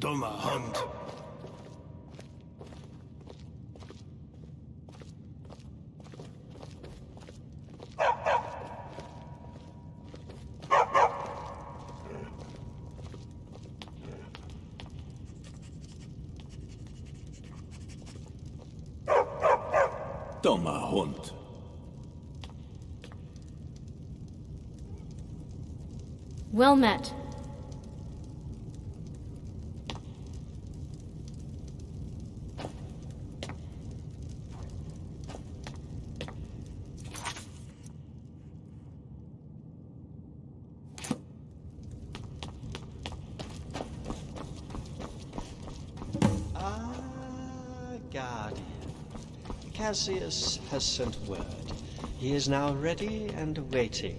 Dummer Hund. Dummer Hund. Well met. Guardian. Cassius has sent word. He is now ready and waiting.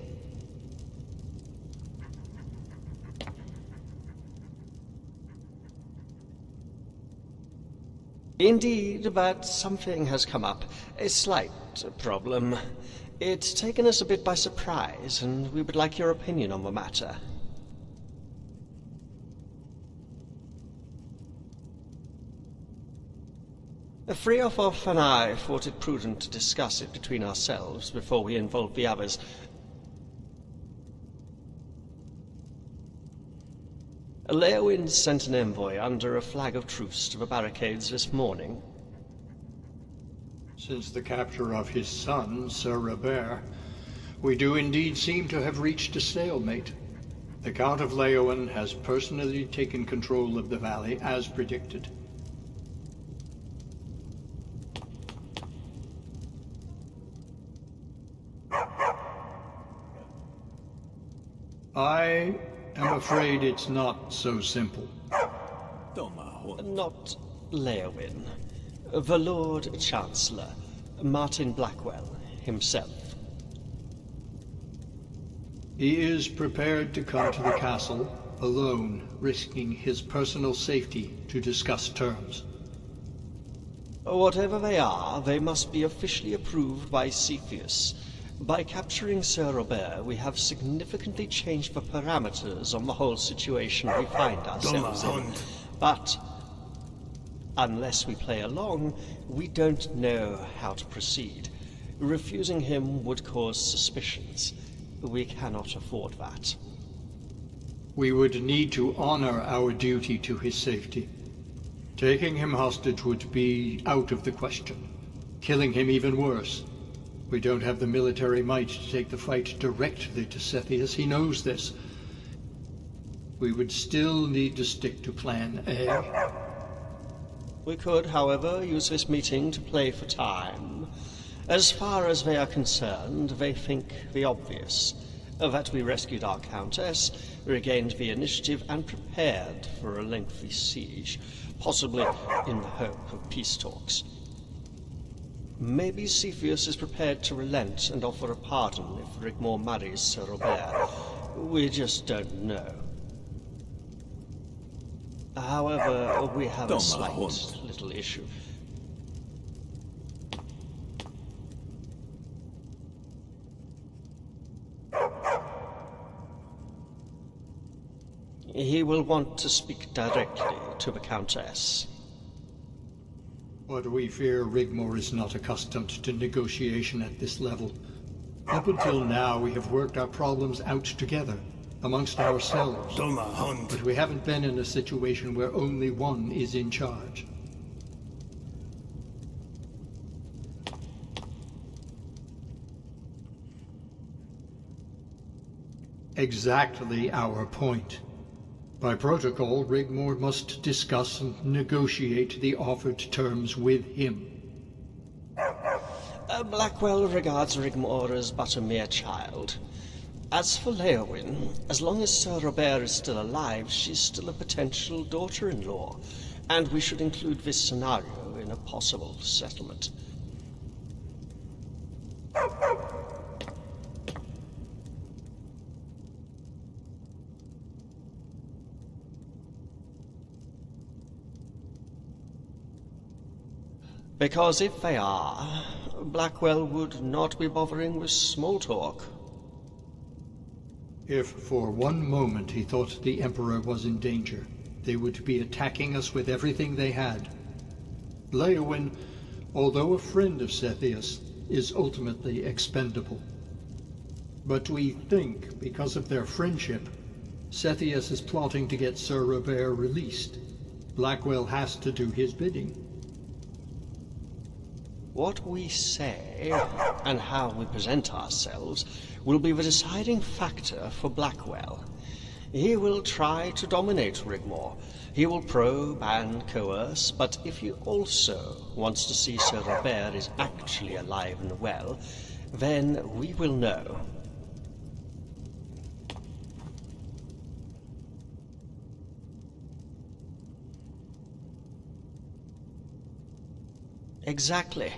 Indeed, but something has come up. A slight problem. It's taken us a bit by surprise, and we would like your opinion on the matter. Friofoff and I thought it prudent to discuss it between ourselves before we involve the others. Leowin sent an envoy under a flag of truce to the barricades this morning. Since the capture of his son, Sir Robert, we do indeed seem to have reached a stalemate. The Count of Leowin has personally taken control of the valley as predicted. I am afraid it's not so simple. Not Leowin. The Lord Chancellor, Martin Blackwell, himself. He is prepared to come to the castle alone, risking his personal safety to discuss terms. Whatever they are, they must be officially approved by Cepheus. By capturing Sir Robert, we have significantly changed the parameters on the whole situation we find ourselves in. But unless we play along, we don't know how to proceed. Refusing him would cause suspicions. We cannot afford that. We would need to honor our duty to his safety. Taking him hostage would be out of the question. Killing him even worse. We don't have the military might to take the fight directly to Cepheus. He knows this. We would still need to stick to Plan A. We could, however, use this meeting to play for time. As far as they are concerned, they think the obvious. That we rescued our Countess, regained the initiative, and prepared for a lengthy siege, possibly in the hope of peace talks. Maybe Cepheus is prepared to relent and offer a pardon if Rigmor marries Sir Robert. We just don't know. However, we have a slight little issue. He will want to speak directly to the Countess. But we fear Rigmor is not accustomed to negotiation at this level. Up until now, we have worked our problems out together, amongst ourselves. But we haven't been in a situation where only one is in charge. Exactly our point. By protocol, Rigmor must discuss and negotiate the offered terms with him. Blackwell regards Rigmor as but a mere child. As for Leowin, as long as Sir Robert is still alive, she's still a potential daughter-in-law, and we should include this scenario in a possible settlement. Because if they are, Blackwell would not be bothering with small talk. If for one moment he thought the Emperor was in danger, they would be attacking us with everything they had. Leowyn, although a friend of Cepheus, is ultimately expendable. But we think, because of their friendship, Cepheus is plotting to get Sir Robert released. Blackwell has to do his bidding. What we say, and how we present ourselves, will be the deciding factor for Blackwell. He will try to dominate Rigmor. He will probe and coerce, but if he also wants to see Sir Robert is actually alive and well, then we will know. Exactly.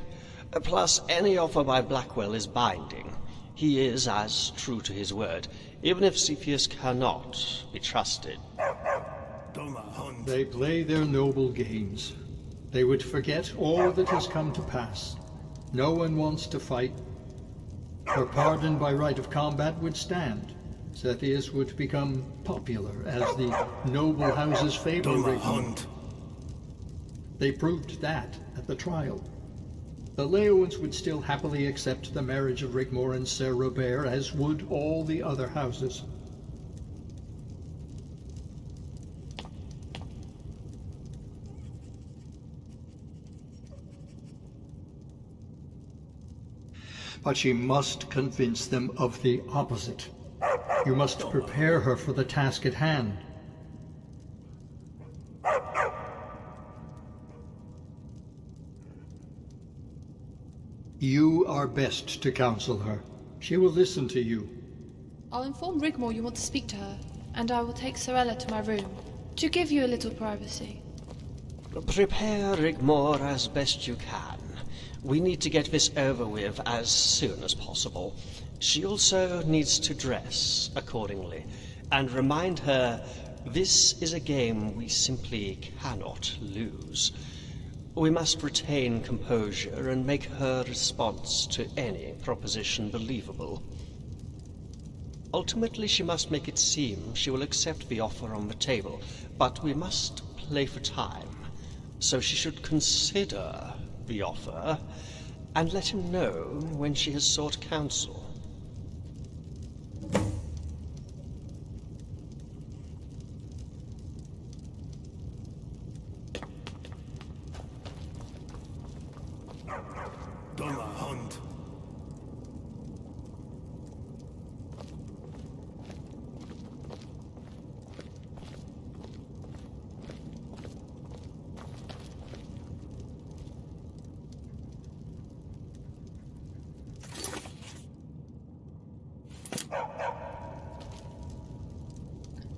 Plus, any offer by Blackwell is binding. He is as true to his word, even if Cepheus cannot be trusted. They play their noble games. They would forget all that has come to pass. No one wants to fight. Her pardon by right of combat would stand. Cepheus would become popular as the noble houses favor Rigmor. They proved that at the trial. The Leowins would still happily accept the marriage of Rigmor and Sir Robert, as would all the other houses. But she must convince them of the opposite. You must prepare her for the task at hand. You are best to counsel her. She will listen to you. I'll inform Rigmor you want to speak to her, and I will take Sorella to my room, to give you a little privacy. Prepare Rigmor as best you can. We need to get this over with as soon as possible. She also needs to dress accordingly, and remind her this is a game we simply cannot lose. We must retain composure and make her response to any proposition believable. Ultimately, she must make it seem she will accept the offer on the table, but we must play for time. So she should consider the offer and let him know when she has sought counsel.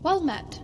Well met.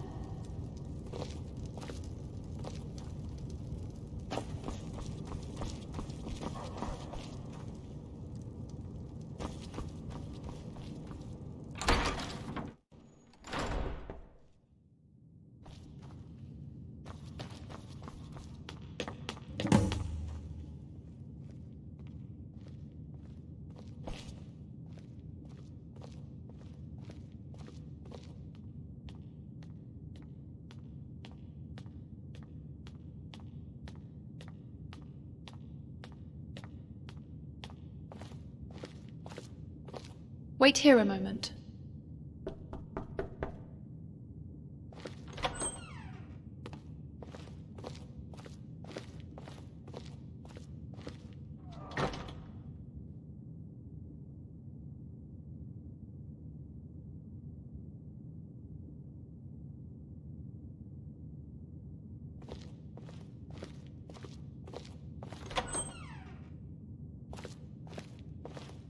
Wait here a moment.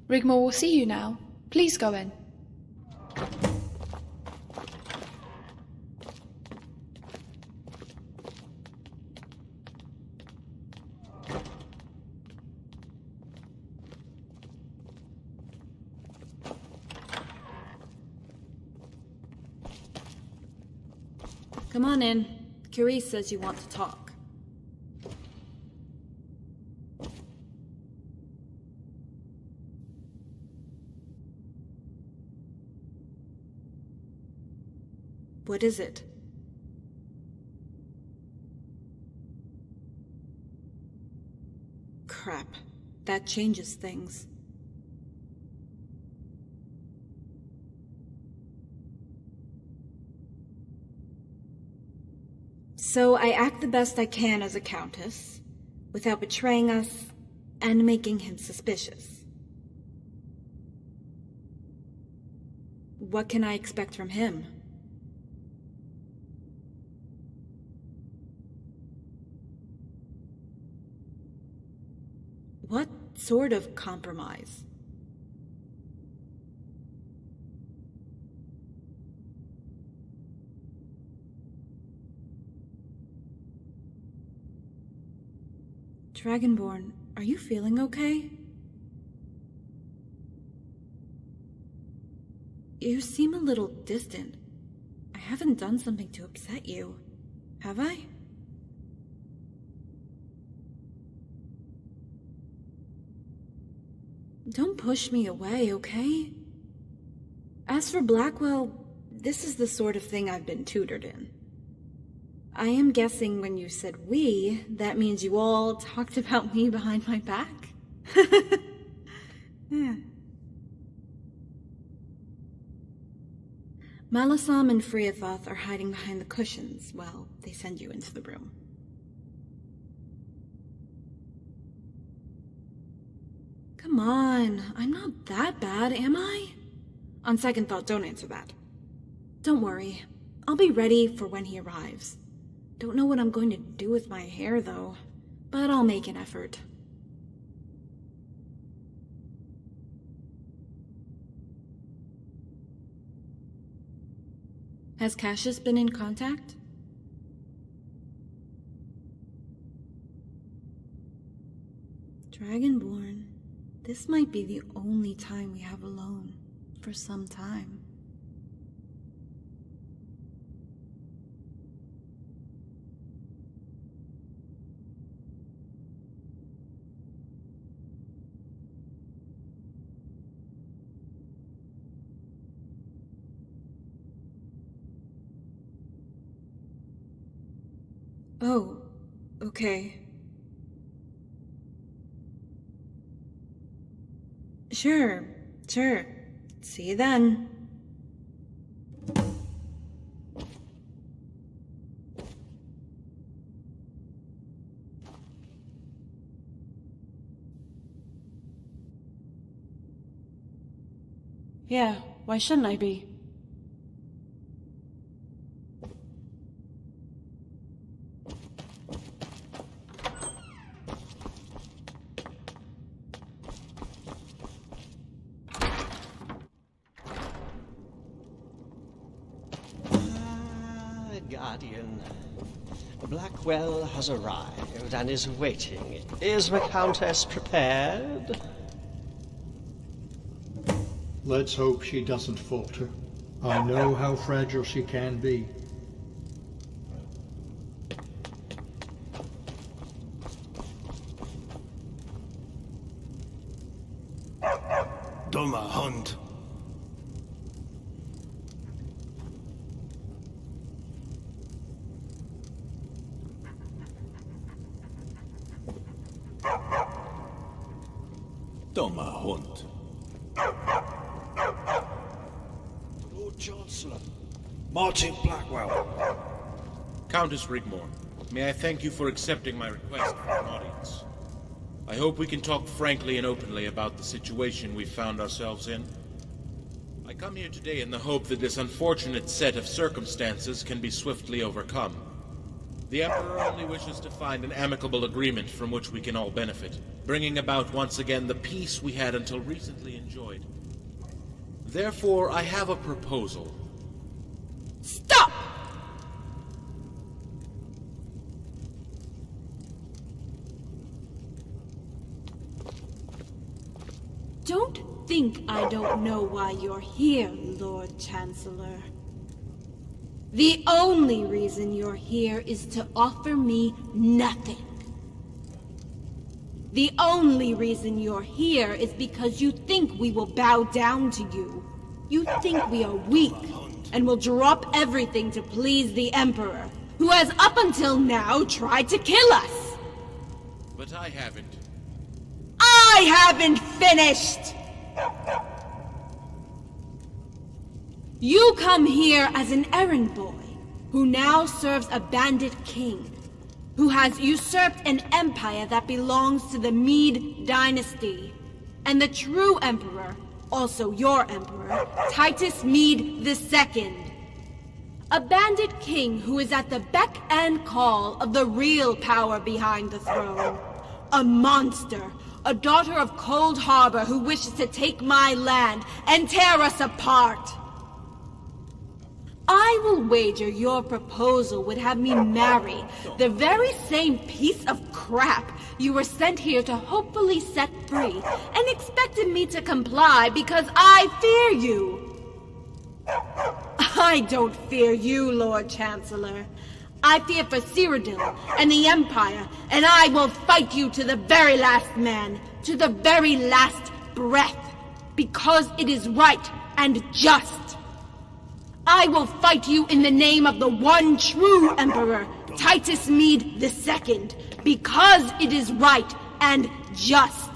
Rigmor will see you now. Please go in. Come on in. Curie says you want to talk. What is it? that changes things. So I act the best I can as a countess, without betraying us and making him suspicious. What can I expect from him? What sort of compromise? Dragonborn, are you feeling okay? You seem a little distant. I haven't done something to upset you, have I? Don't push me away, okay? As for Blackwell, this is the sort of thing I've been tutored in. I am guessing when you said we, that means you all talked about me behind my back? Yeah. Malasam and Friathoth are hiding behind the cushions while they send you into the room. Come on, I'm not that bad, am I? On second thought, don't answer that. Don't worry, I'll be ready for when he arrives. Don't know what I'm going to do with my hair, though, but I'll make an effort. Has Cassius been in contact? Dragonborn, this might be the only time we have alone for some time. Oh, okay. Sure. See you then. Yeah, why shouldn't I be? Guardian. Blackwell has arrived and is waiting. Is the Countess prepared? Let's hope she doesn't falter. I know how fragile she can be. Dummer Hund. Dummer Hund. Lord Chancellor, Martin Blackwell. Countess Rigmor, may I thank you for accepting my request for an audience. I hope we can talk frankly and openly about the situation we've found ourselves in. I come here today in the hope that this unfortunate set of circumstances can be swiftly overcome. The Emperor only wishes to find an amicable agreement from which we can all benefit, bringing about once again the peace we had until recently enjoyed. Therefore, I have a proposal. Stop! Don't think I don't know why you're here, Lord Chancellor. The only reason you're here is to offer me nothing. The only reason you're here is because you think we will bow down to you. You think we are weak and will drop everything to please the Emperor, who has up until now tried to kill us. But I haven't. I I haven't finished! You come here as an errand boy, who now serves a bandit king, who has usurped an empire that belongs to the Mede dynasty, and the true emperor, also your emperor, Titus Mede II. A bandit king who is at the beck and call of the real power behind the throne. A monster, a daughter of Cold Harbor who wishes to take my land and tear us apart. I will wager your proposal would have me marry the very same piece of crap you were sent here to hopefully set free, and expected me to comply because I fear you. I don't fear you, Lord Chancellor. I fear for Cyrodiil and the Empire, and I will fight you to the very last man, to the very last breath, because it is right and just. I will fight you in the name of the one true Emperor, Titus Mede II, because it is right and just.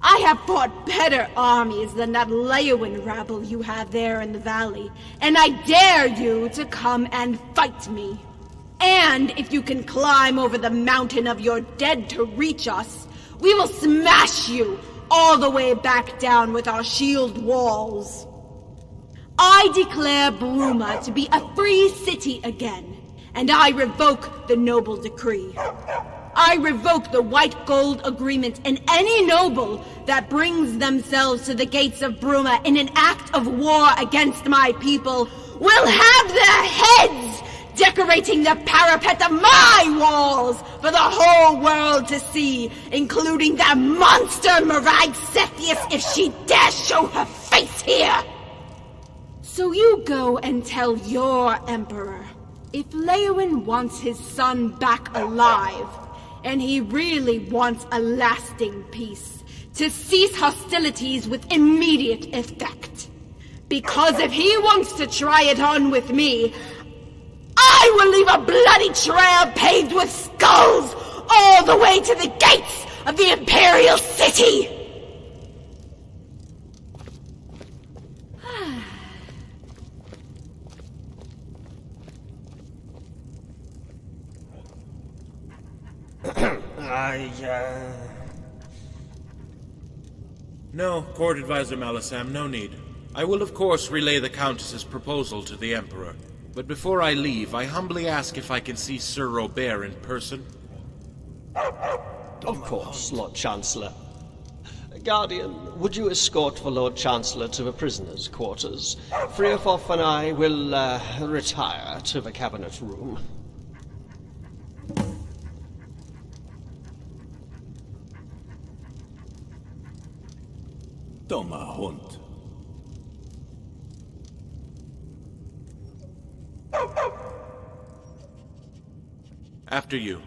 I have fought better armies than that Leowin rabble you have there in the valley, and I dare you to come and fight me. And if you can climb over the mountain of your dead to reach us, we will smash you all the way back down with our shield walls. I declare Bruma to be a free city again, and I revoke the noble decree. I revoke the White Gold Agreement, and any noble that brings themselves to the gates of Bruma in an act of war against my people will have their heads decorating the parapet of my walls for the whole world to see, including that monster Marag Cepheus if she dares show her face here. So you go and tell your emperor, if Leowin wants his son back alive, and he really wants a lasting peace, to cease hostilities with immediate effect. Because if he wants to try it on with me, I will leave a bloody trail paved with skulls all the way to the gates of the Imperial City! No, Court Advisor Malasam, no need. I will of course relay the Countess's proposal to the Emperor. But before I leave, I humbly ask if I can see Sir Robert in person. Of course, Lord Chancellor. Guardian, would you escort the Lord Chancellor to the prisoners' quarters? Freofoff and I will, retire to the cabinet room. Dummer Hund. After you.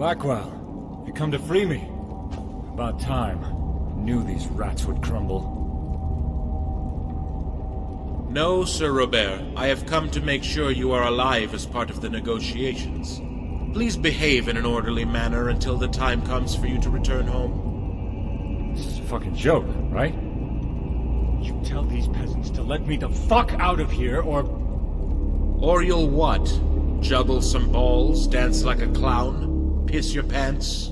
Blackwell, you come to free me. About time. I knew these rats would crumble. No, Sir Robert. I have come to make sure you are alive as part of the negotiations. Please behave in an orderly manner until the time comes for you to return home. This is a fucking joke, right? You tell these peasants to let me the fuck out of here, or... Or you'll what? Juggle some balls, dance like a clown, piss your pants?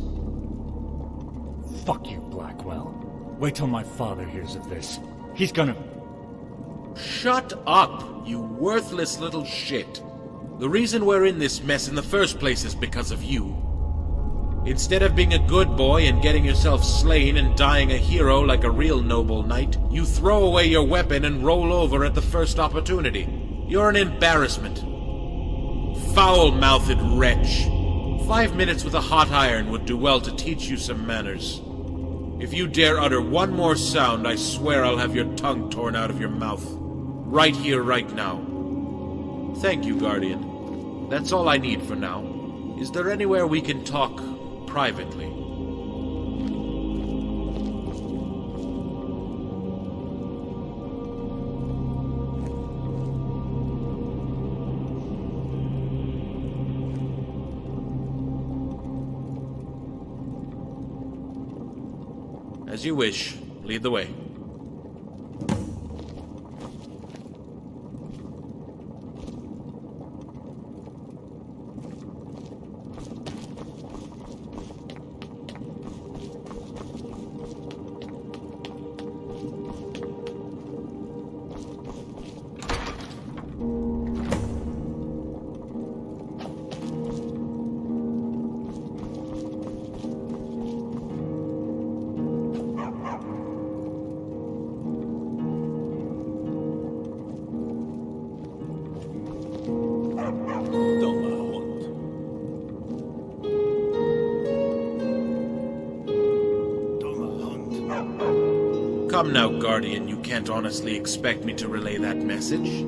Fuck you, Blackwell. Wait till my father hears of this. He's gonna... Shut up, you worthless little shit. The reason we're in this mess in the first place is because of you. Instead of being a good boy and getting yourself slain and dying a hero like a real noble knight, you throw away your weapon and roll over at the first opportunity. You're an embarrassment. Foul-mouthed wretch. 5 minutes with a hot iron would do well to teach you some manners. If you dare utter one more sound, I swear I'll have your tongue torn out of your mouth. Right here, right now. Thank you, Guardian. That's all I need for now. Is there anywhere we can talk privately? As you wish. Lead the way. Come now, Guardian, you can't honestly expect me to relay that message.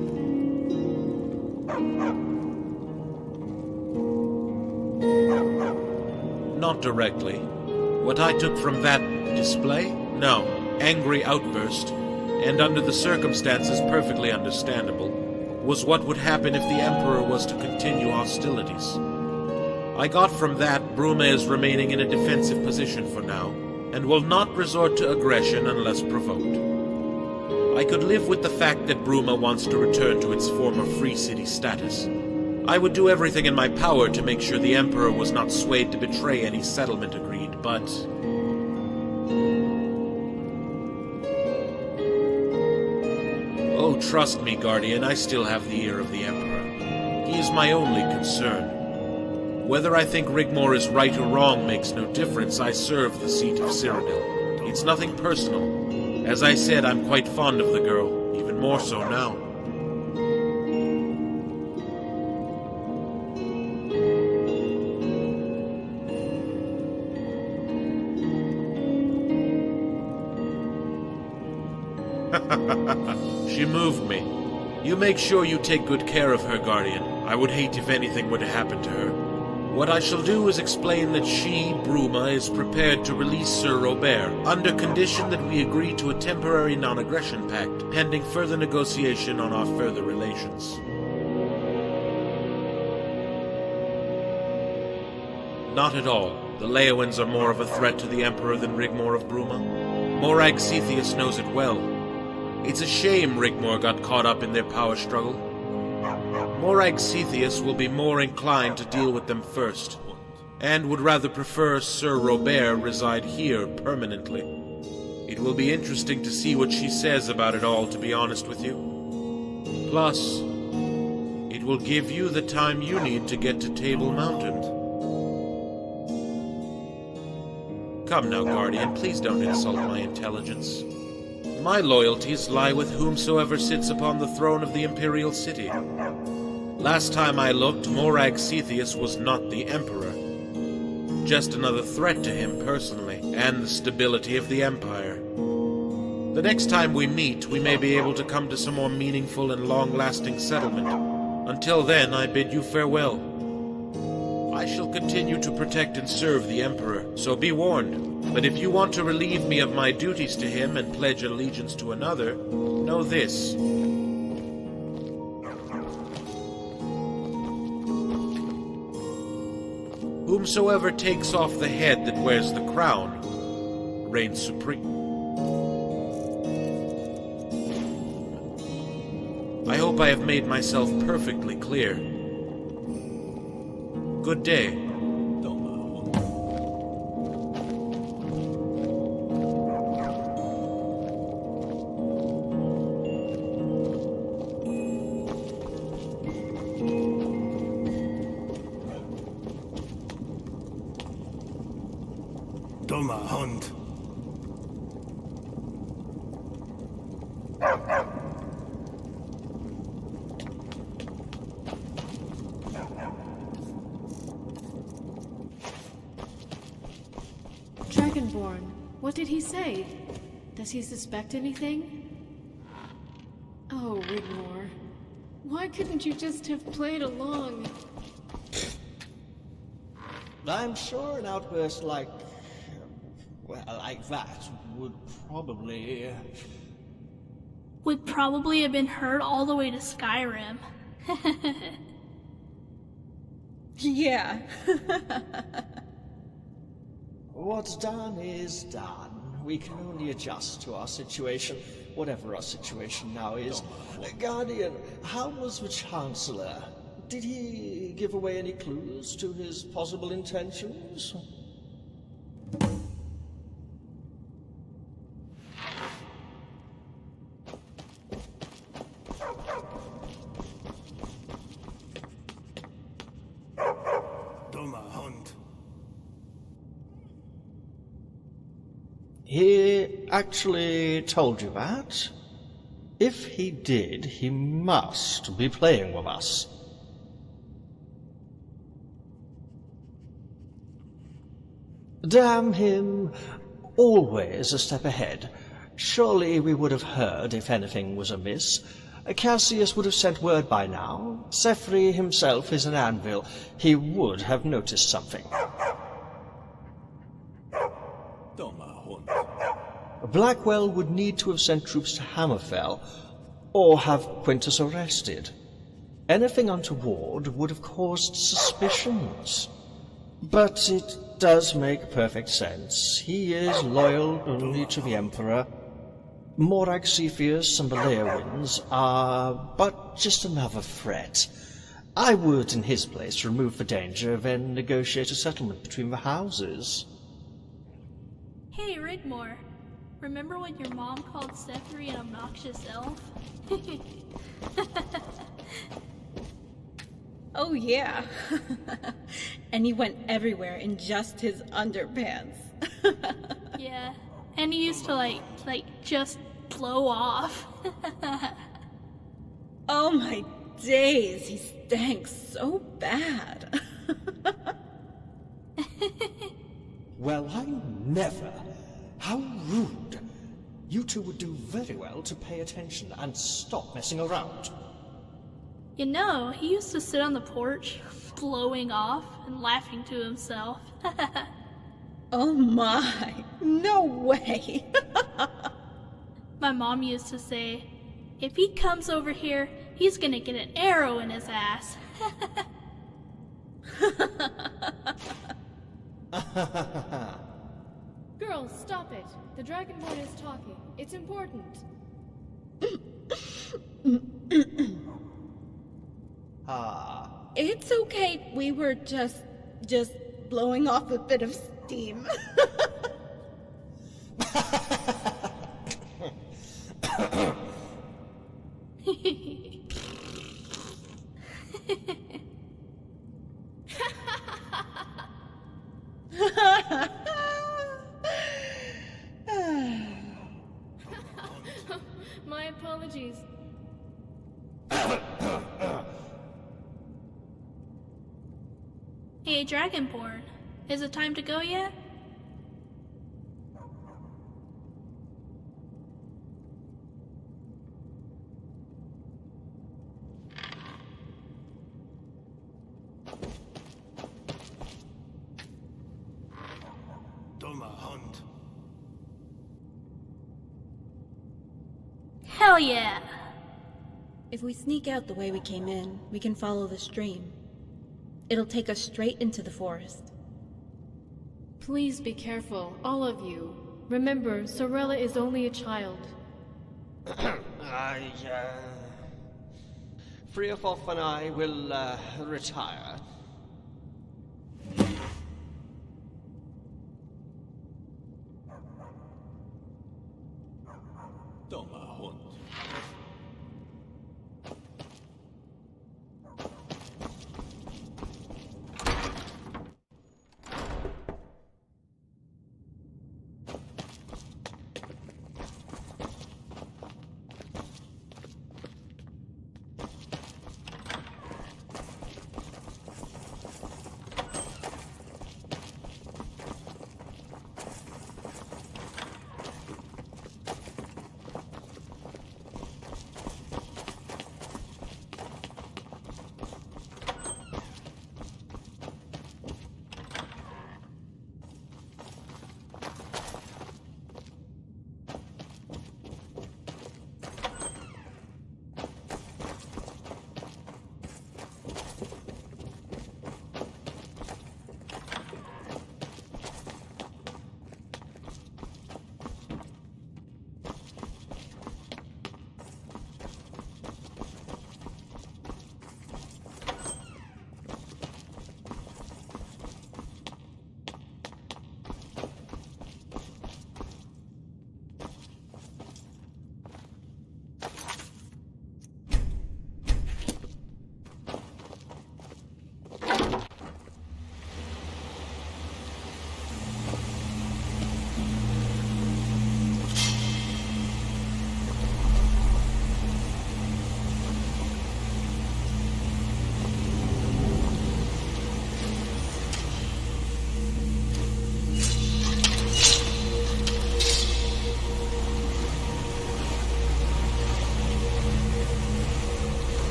Not directly. What I took from that display? No. Angry outburst, and under the circumstances perfectly understandable, was what would happen if the Emperor was to continue hostilities. I got from that Bruma is remaining in a defensive position for now, and will not resort to aggression unless provoked. I could live with the fact that Bruma wants to return to its former free city status. I would do everything in my power to make sure the Emperor was not swayed to betray any settlement agreed, but... Oh, trust me, Guardian, I still have the ear of the Emperor. He is my only concern. Whether I think Rigmor is right or wrong makes no difference. I serve the seat of Cyrodiil. It's nothing personal. As I said, I'm quite fond of the girl, even more so now. She moved me. You make sure you take good care of her, Guardian. I would hate if anything were to happen to her. What I shall do is explain that she, Bruma, is prepared to release Sir Robert, under condition that we agree to a temporary non-aggression pact, pending further negotiation on our further relations. Not at all. The Leowins are more of a threat to the Emperor than Rigmor of Bruma. Morag Cetheus knows it well. It's a shame Rigmor got caught up in their power struggle. Morag Cetheus will be more inclined to deal with them first, and would rather prefer Sir Robert reside here permanently. It will be interesting to see what she says about it all, to be honest with you. Plus, it will give you the time you need to get to Table Mountain. Come now, Guardian, please don't insult my intelligence. My loyalties lie with whomsoever sits upon the throne of the Imperial City. Last time I looked, Morag Cetheus was not the Emperor. Just another threat to him personally, and the stability of the Empire. The next time we meet, we may be able to come to some more meaningful and long-lasting settlement. Until then, I bid you farewell. I shall continue to protect and serve the Emperor, so be warned. But if you want to relieve me of my duties to him and pledge allegiance to another, know this. Whomsoever takes off the head that wears the crown reigns supreme. I hope I have made myself perfectly clear. Good day. Dummer Hund. Dragonborn, what did he say? Does he suspect anything? Oh, Rigmor. Why couldn't you just have played along? I'm sure an outburst like that would probably... Would probably have been heard all the way to Skyrim. Yeah. What's done is done. We can only adjust to our situation, whatever our situation now is. Guardian, how was the Chancellor? Did he give away any clues to his possible intentions? He actually told you that? If he did, he must be playing with us. Damn him. Always a step ahead. Surely we would have heard if anything was amiss. Cassius would have sent word by now. Sefri himself is an anvil. He would have noticed something. Blackwell would need to have sent troops to Hammerfell, or have Quintus arrested. Anything untoward would have caused suspicions. But it does make perfect sense. He is loyal only to the Emperor. Morag Cepheus and the Leowins are but just another threat. I would, in his place, remove the danger, then negotiate a settlement between the houses. Hey, Rigmor. Remember when your mom called Sefri an obnoxious elf? Oh yeah. And he went everywhere in just his underpants. Yeah, and he used to just blow off. Oh my days, he stank so bad. Well, I never. How rude. You two would do very well to pay attention and stop messing around. You know, he used to sit on the porch, blowing off and laughing to himself. Oh my, no way. My mom used to say, if he comes over here, he's gonna get an arrow in his ass. Girls, stop it. The Dragonborn is talking. It's important. It's okay. We were just blowing off a bit of steam. My apologies. Hey, Dragonborn, is it time to go yet? Hell yeah! If we sneak out the way we came in, we can follow the stream. It'll take us straight into the forest. Please be careful, all of you. Remember, Sorella is only a child. Freofoff and I will, retire. Dummer Hund.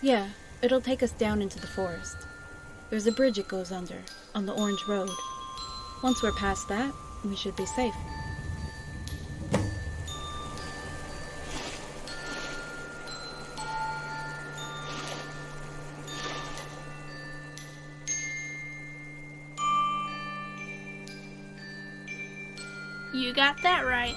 Yeah, it'll take us down into the forest. There's a bridge it goes under, on the Orange Road. Once we're past that, we should be safe. You got that right.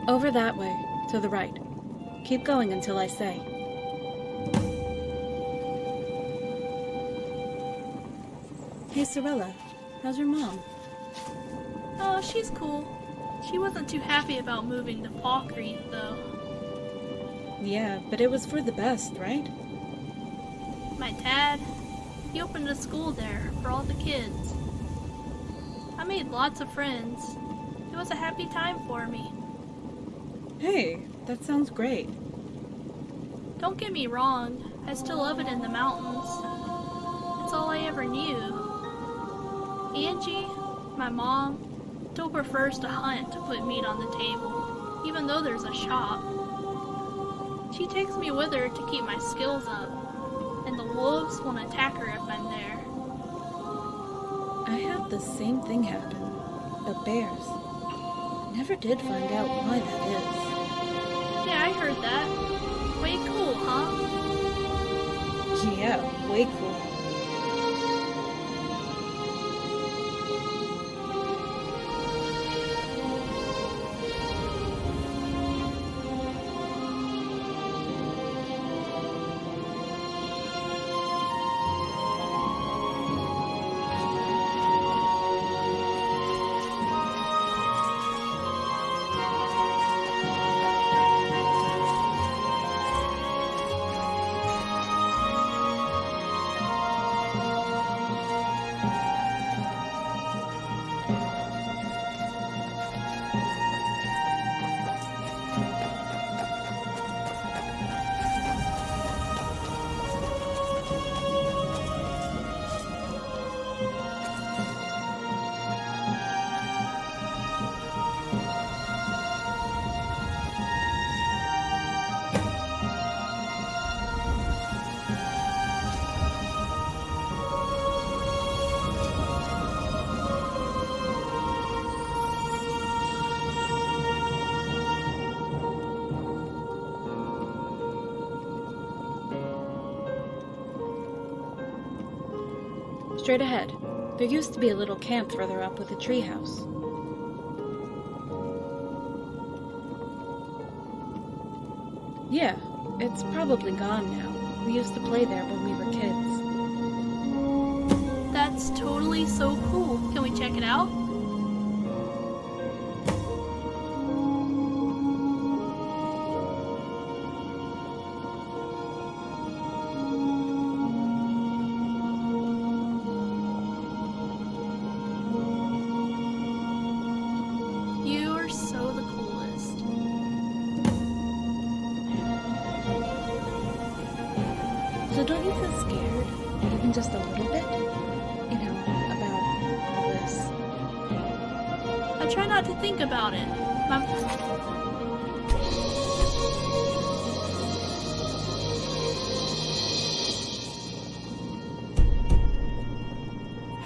Over that way, to the right. Keep going until I say. Hey, Cyrilla, how's your mom? Oh, she's cool. She wasn't too happy about moving to Falkreath, though. Yeah, but it was for the best, right? My dad, he opened a school there for all the kids. I made lots of friends. It was a happy time for me. Hey, that sounds great. Don't get me wrong, I still love it in the mountains. It's all I ever knew. Angie, my mom, still prefers to hunt to put meat on the table, even though there's a shop. She takes me with her to keep my skills up, and the wolves won't attack her if I'm there. I had the same thing happen, but bears. Never did find out why that is. Yeah, I heard that. Way cool, huh? Yeah, way cool. Straight ahead. There used to be a little camp further up with a treehouse. Yeah, it's probably gone now. We used to play there when we were kids. That's totally so cool. Can we check it out? So don't you feel scared, even just a little bit? You know, about all this? I try not to think about it. Mom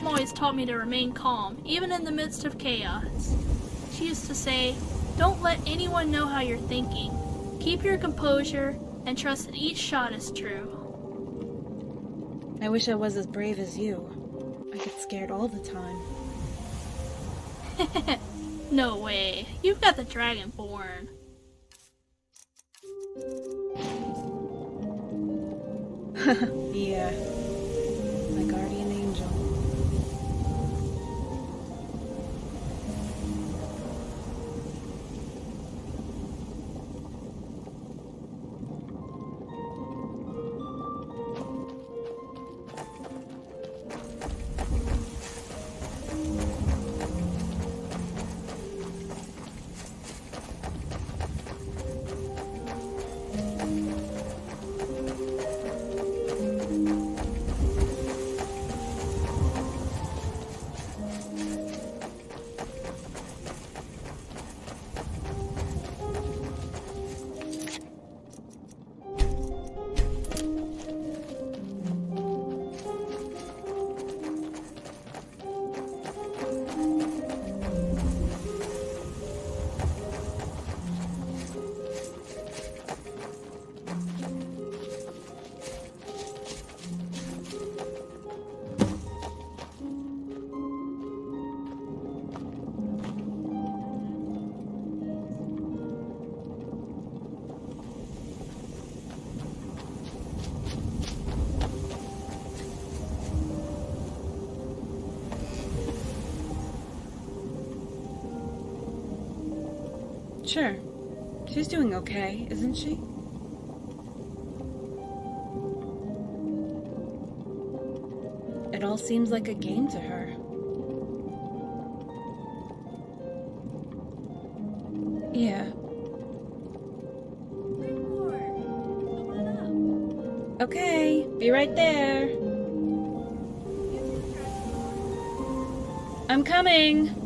always taught me to remain calm, even in the midst of chaos. She used to say, "Don't let anyone know how you're thinking. Keep your composure and trust that each shot is true." I wish I was as brave as you. I get scared all the time. No way. You've got the Dragonborn. Yeah. My guardian angel. Sure. She's doing okay, isn't she? It all seems like a game to her. Yeah. Okay, be right there. I'm coming.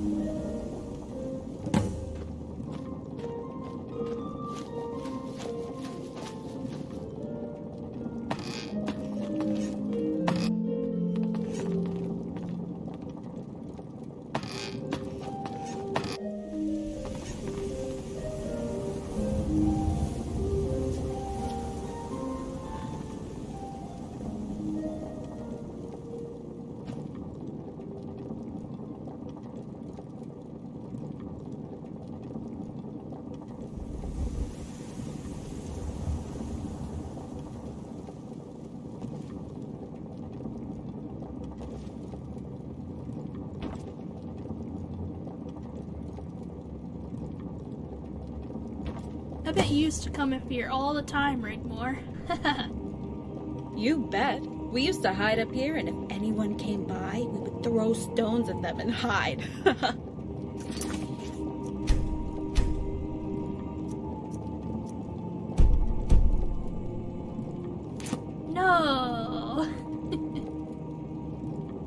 I bet you used to come up here all the time, Rigmor. You bet. We used to hide up here, and if anyone came by, we would throw stones at them and hide. No!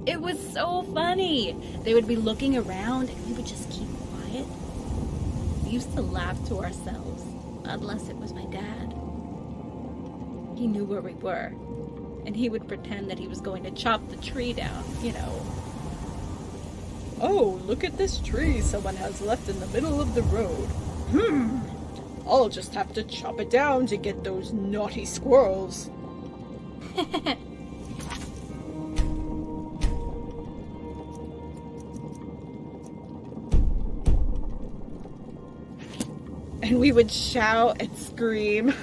It was so funny. They would be looking around, and we would just keep quiet. We used to laugh to ourselves, unless it was my dad. He knew where we were, and he would pretend that he was going to chop the tree down, you know. Oh, look at this tree someone has left in the middle of the road. I'll just have to chop it down to get those naughty squirrels. And we would shout and scream.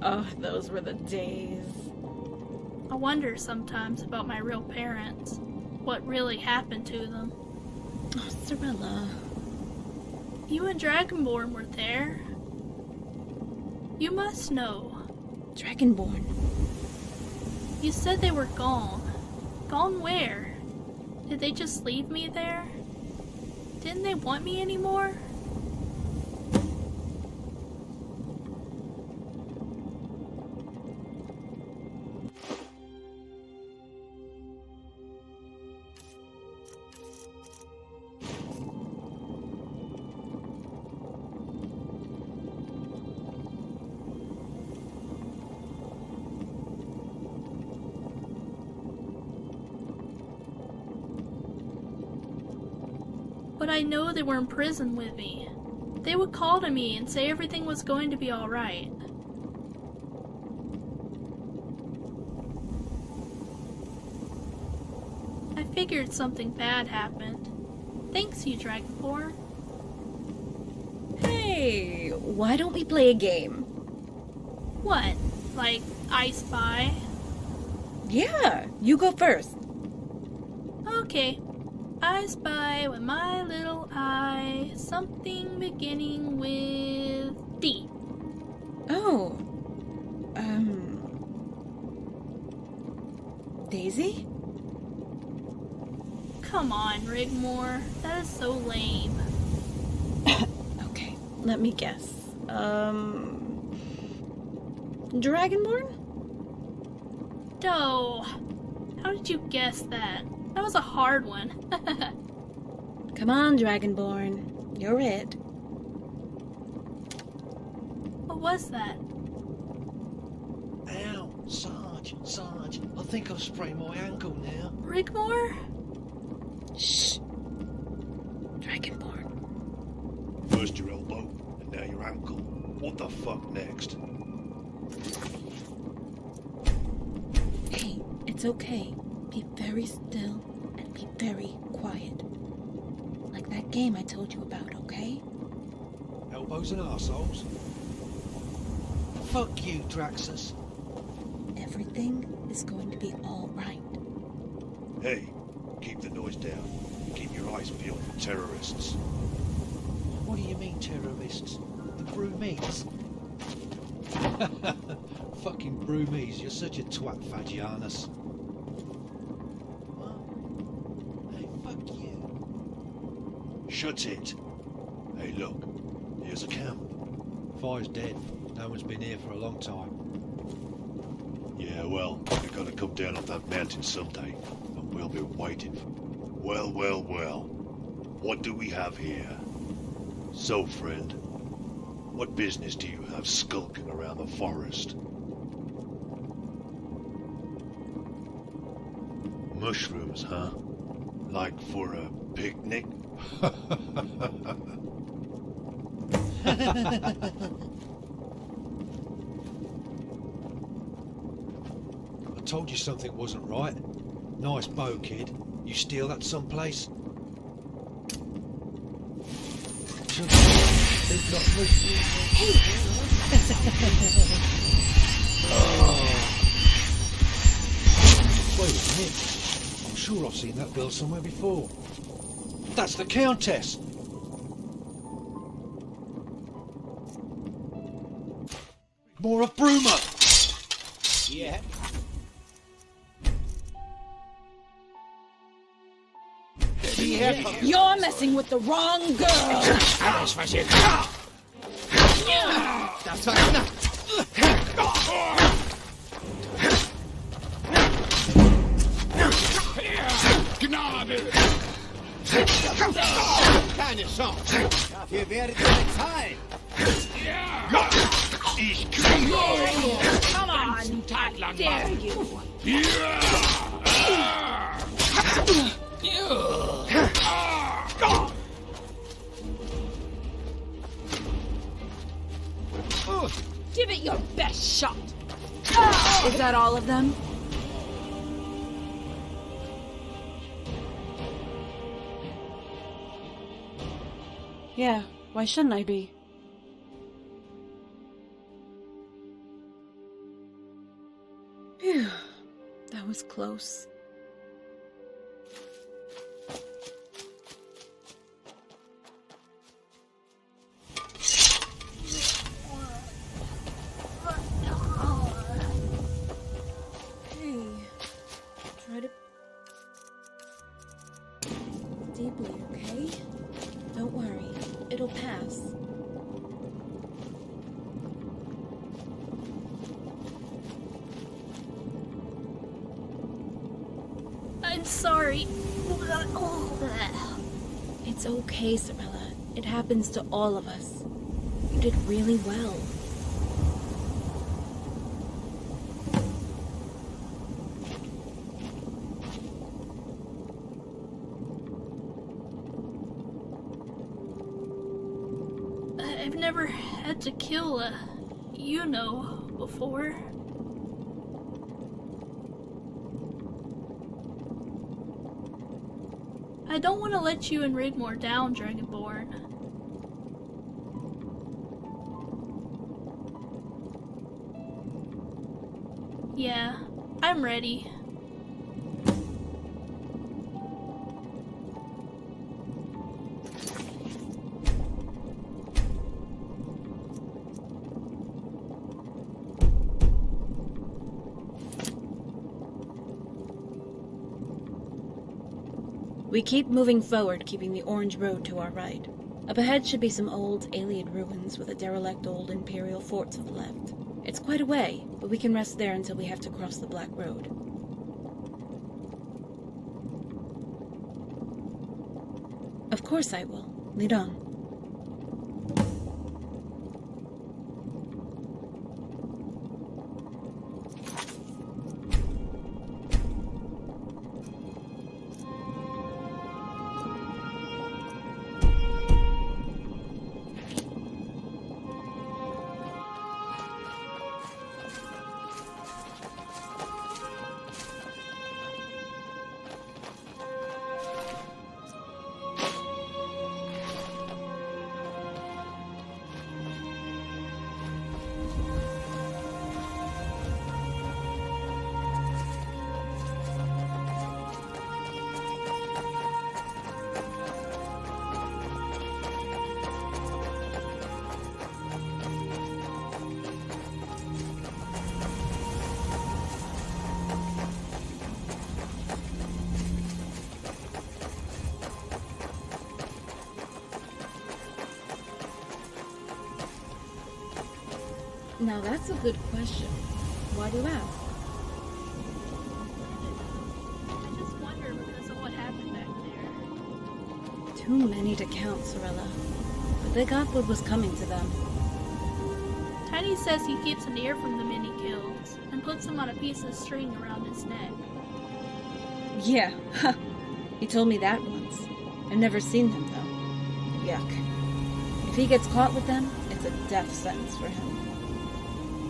Oh, those were the days. I wonder sometimes about my real parents. What really happened to them. Oh, Cyrilla. You and Dragonborn were there. You must know. Dragonborn. You said they were gone. Gone where? Did they just leave me there? Didn't they want me anymore? But I know they were in prison with me. They would call to me and say everything was going to be alright. I figured something bad happened. Thanks, you Dragonborn. Hey, why don't we play a game? What? Like, I Spy? Yeah, you go first. Okay. I spy with my little eye something beginning with D. Oh. Daisy? Come on, Rigmor. That is so lame. Okay, let me guess. Dragonborn? Doe. How did you guess that? That was a hard one. Come on, Dragonborn. You're it. What was that? Ow, Sarge. I think I've sprained my ankle now. Rigmor? Shh. Dragonborn. First your elbow, and now your ankle. What the fuck next? Hey, it's okay. Be very still and be very quiet. Like that game I told you about, okay? Elbows and arseholes? Fuck you, Draxus. Everything is going to be all right. Hey, keep the noise down. Keep your eyes peeled for terrorists. What do you mean, terrorists? The Broomies? Fucking Broomies, you're such a twat, Fagianus. What? Hey, fuck you. Shut it. Hey, look. Here's a camp. Fire's dead. No one's been here for a long time. Yeah, well, you're gonna come down off that mountain someday, and we'll be waiting for... Well, well, well. What do we have here? So, friend, what business do you have skulking around the forest? Mushrooms, huh? Like for a picnic? I told you something wasn't right. Nice bow, kid. You steal that someplace? Wait a minute. I'm sure I've seen that girl somewhere before. That's the Countess! More of Bruma! Yeah. You're messing with the wrong girl! Alles versteht. Das war knapp. Gnade! Keine Chance. Dafür werdet ihr bezahlen. Ich kriege euch! Come on! Tag lang Dare you! Give it your best shot! Is that all of them? Yeah, why shouldn't I be? Phew, that was close. Hey, try to... deeply, okay? Don't worry, it'll pass. I'm sorry. It's okay, Cyrilla. It happens to all of us. You did really well. I've never had to kill a, before. I don't want to let you and Rigmor down, Dragonborn. Yeah, I'm ready. We keep moving forward, keeping the orange road to our right. Up ahead should be some old, alien ruins with a derelict old Imperial fort to the left. It's quite a way, but we can rest there until we have to cross the Black Road. Of course I will. Lead on. Now that's a good question. Why do you ask? I just wonder because of what happened back there. Too many to count, Cyrilla. But they got what was coming to them. Tiny says he keeps an ear from the mini kills and puts them on a piece of string around his neck. Yeah, he told me that once. I've never seen them, though. Yuck. If he gets caught with them, it's a death sentence for him.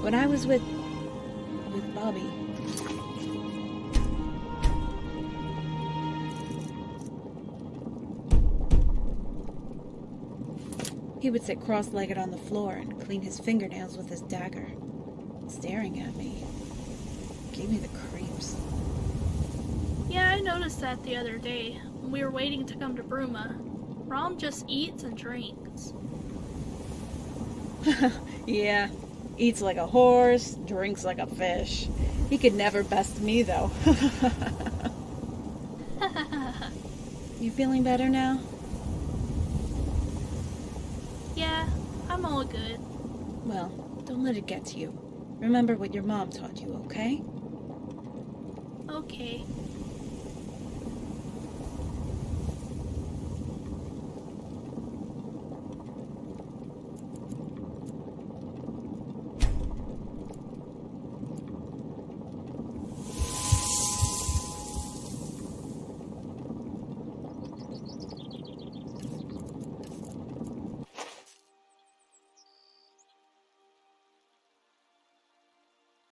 When I was with Bobby... He would sit cross-legged on the floor and clean his fingernails with his dagger, staring at me. Gave me the creeps. Yeah, I noticed that the other day when we were waiting to come to Bruma. Rom just eats and drinks. Yeah, eats like a horse, drinks like a fish. He could never best me, though. You feeling better now? Yeah, I'm all good. Well, don't let it get to you. Remember what your mom taught you, okay? Okay.